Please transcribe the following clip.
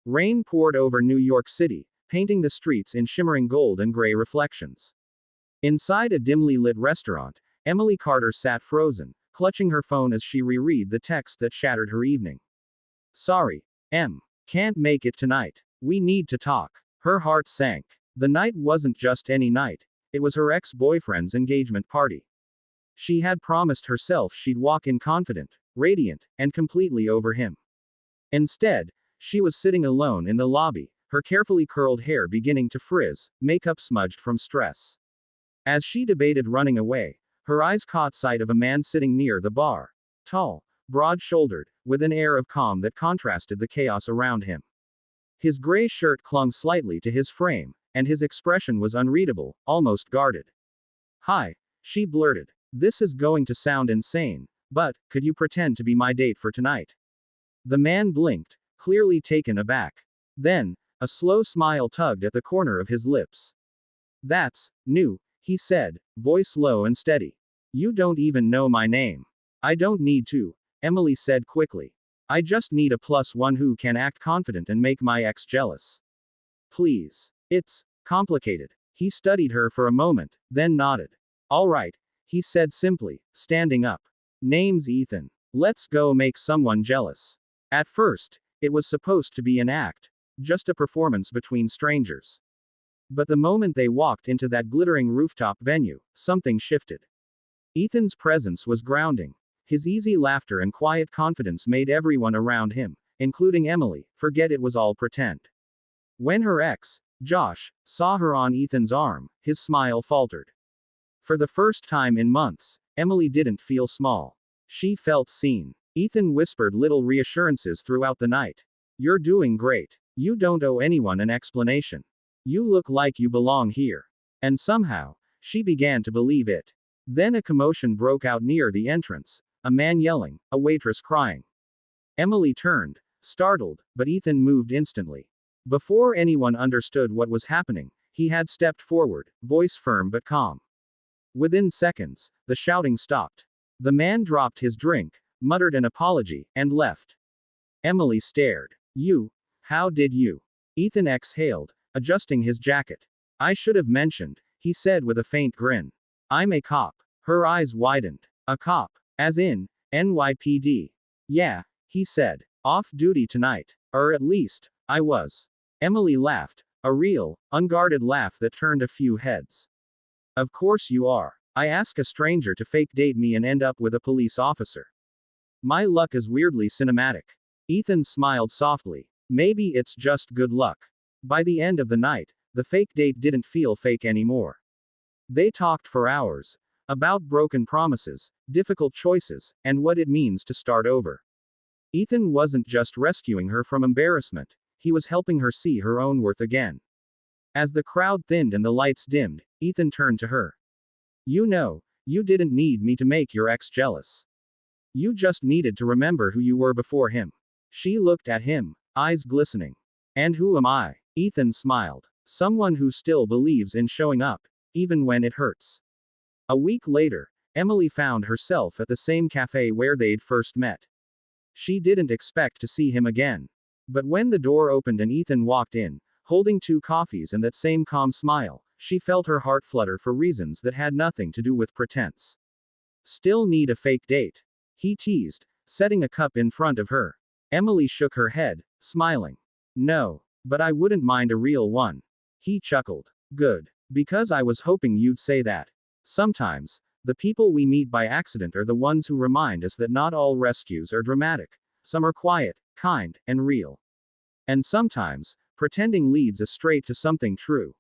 Rain poured over New York City, painting the streets in shimmering gold and gray reflections. Inside a dimly lit restaurant, Emily Carter sat frozen, clutching her phone as she reread the text that shattered her evening. Sorry, Em. Can't make it tonight. We need to talk. Her heart sank. The night wasn't just any night, it was her ex-boyfriend's engagement party. She had promised herself she'd walk in confident, radiant, and completely over him. Instead, she was sitting alone in the lobby, her carefully curled hair beginning to frizz, makeup smudged from stress. As she debated running away, her eyes caught sight of a man sitting near the bar. Tall, broad-shouldered, with an air of calm that contrasted the chaos around him. His gray shirt clung slightly to his frame, and his expression was unreadable, almost guarded. Hi, she blurted. This is going to sound insane, but, could you pretend to be my date for tonight? The man blinked, clearly taken aback. Then, a slow smile tugged at the corner of his lips. That's new, he said, voice low and steady. You don't even know my name. I don't need to, Emily said quickly. I just need a +1 who can act confident and make my ex jealous. Please. It's complicated. He studied her for a moment, then nodded. All right, he said simply, standing up. Name's Ethan. Let's go make someone jealous. At first, it was supposed to be an act, just a performance between strangers. But the moment they walked into that glittering rooftop venue, something shifted. Ethan's presence was grounding. His easy laughter and quiet confidence made everyone around him, including Emily, forget it was all pretend. When her ex, Josh, saw her on Ethan's arm, his smile faltered. For the first time in months, Emily didn't feel small. She felt seen. Ethan whispered little reassurances throughout the night. You're doing great. You don't owe anyone an explanation. You look like you belong here. And somehow, she began to believe it. Then a commotion broke out near the entrance. A man yelling, a waitress crying. Emily turned, startled, but Ethan moved instantly. Before anyone understood what was happening, he had stepped forward, voice firm but calm. Within seconds, the shouting stopped. The man dropped his drink, muttered an apology, and left. Emily stared. How did you? Ethan exhaled, adjusting his jacket. I should have mentioned, he said with a faint grin. I'm a cop. Her eyes widened. A cop. As in, NYPD. Yeah, he said. Off duty tonight. Or at least, I was. Emily laughed, a real, unguarded laugh that turned a few heads. Of course you are. I ask a stranger to fake date me and end up with a police officer. My luck is weirdly cinematic. Ethan smiled softly. Maybe it's just good luck. By the end of the night, the fake date didn't feel fake anymore. They talked for hours. About broken promises, difficult choices, and what it means to start over. Ethan wasn't just rescuing her from embarrassment, he was helping her see her own worth again. As the crowd thinned and the lights dimmed, Ethan turned to her. You didn't need me to make your ex jealous. You just needed to remember who you were before him. She looked at him, eyes glistening. And who am I? Ethan smiled. Someone who still believes in showing up, even when it hurts. A week later, Emily found herself at the same cafe where they'd first met. She didn't expect to see him again. But when the door opened and Ethan walked in, holding 2 coffees and that same calm smile, she felt her heart flutter for reasons that had nothing to do with pretense. Still need a fake date? He teased, setting a cup in front of her. Emily shook her head, smiling. No, but I wouldn't mind a real one. He chuckled. Good. Because I was hoping you'd say that. Sometimes, the people we meet by accident are the ones who remind us that not all rescues are dramatic. Some are quiet, kind, and real. And sometimes, pretending leads us straight to something true.